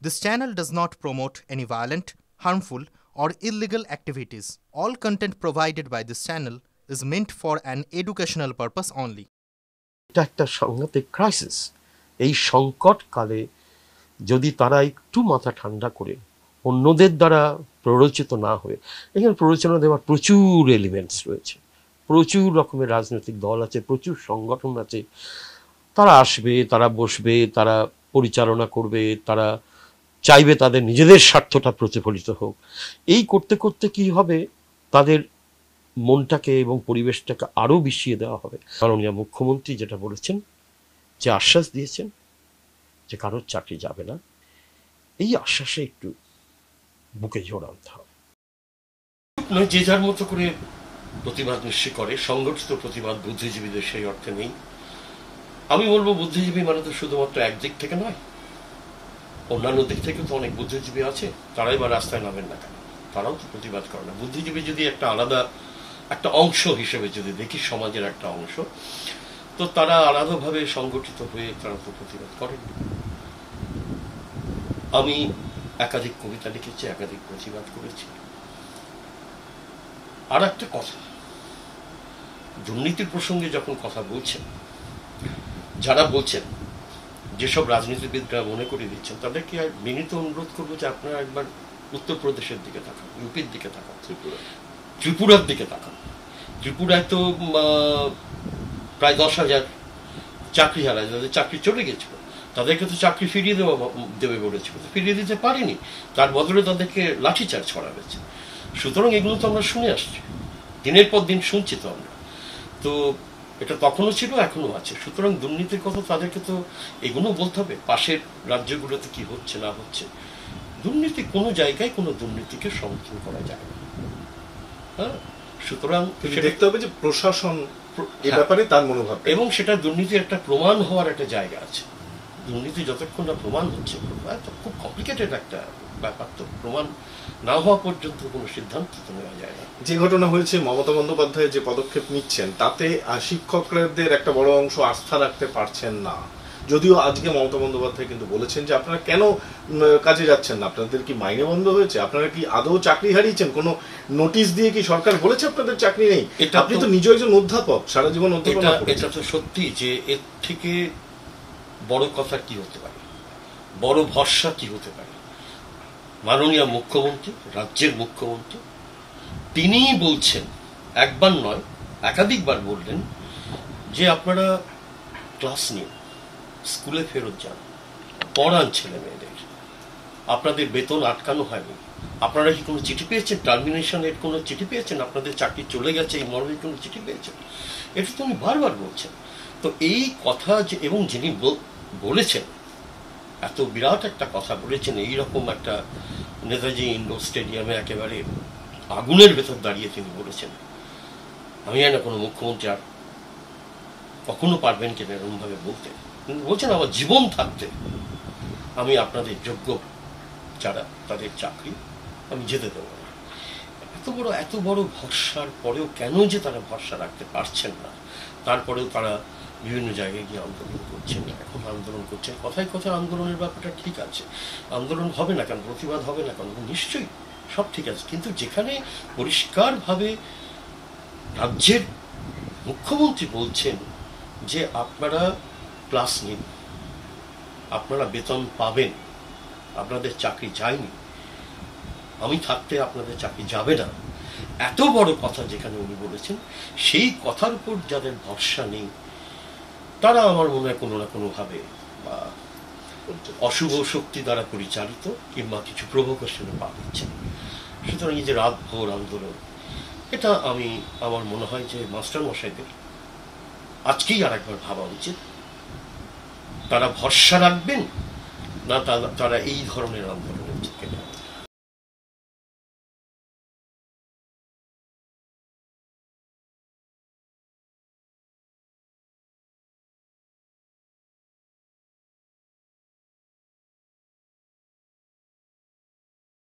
This channel does not promote any violent, harmful, or illegal activities. All content provided by this channel is meant for an educational purpose only. এটা একটা সাংঘাতিক crisis. এই সংকট কালে যদি তারা একটু মাথা ঠান্ডা করে অন্যদের দ্বারা প্ররোচিত না হয়ে, এখানে প্ররোচনা দেওয়ার প্রচুর এলিমেন্টস রয়েছে, প্রচুর রকমের রাজনৈতিক দল আছে, প্রচুর সংগঠন আছে, তারা আসবে, তারা বসবে, তারা পরিচালনা করবে, তারা চাইবে তাদের নিজেদের স্বার্থটা প্রতিফলিত হোক। এই করতে করতে কি হবে, তাদের মনটাকে এবং পরিবেশটাকে আরও বিষিয়ে দেওয়া হবে। মাননীয় মুখ্যমন্ত্রী যেটা বলেছেন, যে আশ্বাস দিয়েছেন যে কারোর চাকরি যাবে না, এই আশ্বাসে একটু বুকে জোর আনতে হবে। যে যার মতো করে প্রতিবাদ নিশ্চয় করে, সংগঠিত প্রতিবাদ বুদ্ধিজীবীদের সেই অর্থে নেই। আমি বলবো বুদ্ধিজীবী মানে তো শুধুমাত্র একদিক থেকে নয়, অন্যান্য দিক থেকে তো অনেক বুদ্ধিজীবী আছে, তারাই বা রাস্তায় নামেন না কেন, তারাও তো প্রতিবাদ করে না। বুদ্ধিজীবী যদি একটা আলাদা একটা অংশ হিসেবে যদি দেখি, সমাজের একটা অংশ, তো তারা আলাদাভাবে সংগঠিত হয়ে তারা তো প্রতিবাদ করেন। আমি একাধিক কবিতা লিখেছি, একাধিক প্রতিবাদ করেছি। আর একটা কথা, দুর্নীতির প্রসঙ্গে যখন কথা বলছেন, যারা বলছেন, যেসব রাজনীতিবিদরা মনে করে দিচ্ছেন, তাদেরকে বিনীত অনুরোধ করবো যে আপনারা একবার উত্তরপ্রদেশের দিকে তাকান, ইউপির দিকে তাকান, ত্রিপুরার দিকে তাকান। ত্রিপুরায় তো প্রায় 10,000 চাকরি হারায়, যাদের চাকরি চলে গেছিল, তাদেরকে তো চাকরি ফিরিয়ে দেবে বলেছিল, ফিরিয়ে দিতে পারেনি, তার বদলে তাদেরকে লাঠিচার্জ করা হয়েছে। সুতরাং এগুলো তো আমরা শুনে আসছি, দিনের পর দিন শুনছি তো আমরা, তো এটা তখনও ছিল, এখনো আছে। সুতরাং দুর্নীতির কথা তাদেরকে তো এগুলো বলতে হবে, পাশের রাজ্যগুলোতে কি হচ্ছে না হচ্ছে। দুর্নীতি কোনো জায়গায় কোনো দুর্নীতিকে সমর্থন করা যায় না। হ্যাঁ, সুতরাং দেখতে হবে যে প্রশাসন এ ব্যাপারে তার মনোভাব, এবং সেটা দুর্নীতির একটা প্রমাণ হওয়ার একটা জায়গা আছে। দুর্নীতি যতক্ষণ না প্রমাণ হচ্ছে, খুব কমপ্লিকেটেড একটা ব্যাপার, তো প্রমাণ না হওয়া পর্যন্ত কোনো সিদ্ধান্ত তো নেওয়া যায় না। যে ঘটনা হয়েছে, মমতা বন্দ্যোপাধ্যায় যে পদক্ষেপ নিচ্ছেন, তাতে শিক্ষকদের একটা বড় অংশ আস্থা রাখতে পারছেন না। যদিও আজকে মমতা বন্দ্যোপাধ্যায় কিন্তু বলেছেন যে আপনারা কেন কাজে যাচ্ছেন না, আপনাদের কি মাইনে বন্ধ হয়েছে, আপনারা কি আদৌ চাকরি হারিয়েছেন, কোনো নোটিশ দিয়ে কি সরকার বলেছে আপনাদের চাকরি নেই? আপনি তো নিজে একজন অধ্যাপক, সারা জীবন অধ্যাপনা করেছেন। এটা তো সত্যি যে এর থেকে বড় কথা কি হতে পারে, বড় ভরসা কি হতে পারে। মাননীয় মুখ্যমন্ত্রী, রাজ্যের মুখ্যমন্ত্রী, তিনি বলছেন, একবার নয় একাধিকবার বললেন যে আপনারা ক্লাস নিন, স্কুলে ফেরত যান, পড়ান ছেলে মেয়েদের, আপনাদের বেতন আটকানো হয়নি। আপনারা কি কোনো চিঠি পেয়েছেন, টার্মিনেশনের কোনো চিঠি পেয়েছেন, আপনাদের চাকরি চলে গেছে এই মর্মে কোনো চিঠি পেয়েছেন? এটা তো উনি বারবার বলছেন। তো এই কথা যে, এবং যিনি বলেছেন, এত বিরাট একটা কথা বলেছেন, এইরকম একটা নেতাজি ইন্ডোর স্টেডিয়ামে একেবারে আগুনের ভেতর দাঁড়িয়ে তিনি বলেছেন, আমি জানি না কোনো মুখ্যমন্ত্রী আর কখনো পারবেন কিনা এরকমভাবে বলতে। বলছেন, আমার জীবন থাকতে আমি আপনাদের যোগ্য যারা, তাদের চাকরি আমি যেতে দেবো না। এত বড় ভরসার পরেও কেন যে তারা ভরসা রাখতে পারছেন না, তারপরেও তারা বিভিন্ন জায়গায় গিয়ে আন্দোলন করছেন, এখন আন্দোলন করছেন। কথায় কথায় আন্দোলনের ব্যাপারটা ঠিক আছে, আন্দোলন হবে না কেন, প্রতিবাদ হবে না কেন, নিশ্চয়ই সব ঠিক আছে, কিন্তু যেখানে পরিষ্কারভাবে রাজ্যের মুখ্যমন্ত্রী বলছেন যে আপনারা ক্লাস নিন, আপনারা বেতন পাবেন, আপনাদের চাকরি যায়নি, আমি থাকতে আপনাদের চাকরি যাবে না, এত বড় কথা যেখানে উনি বলেছেন, সেই কথার উপর যাদের ভরসা নেই, তারা আমার মনে হয় কোনো না কোনোভাবে বা অশুভ শক্তি দ্বারা পরিচালিত কিংবা কিছু প্রভোকেশনে পা দিচ্ছেন। সুতরাং এই যে রাত ভোর আন্দোলন, এটা আমার মনে হয় যে মাস্টার মশাইদের আজকেই আর একবার ভাবা উচিত, তারা ভরসা রাখবেন না তারা এই ধরনের আন্দোলনের দিকে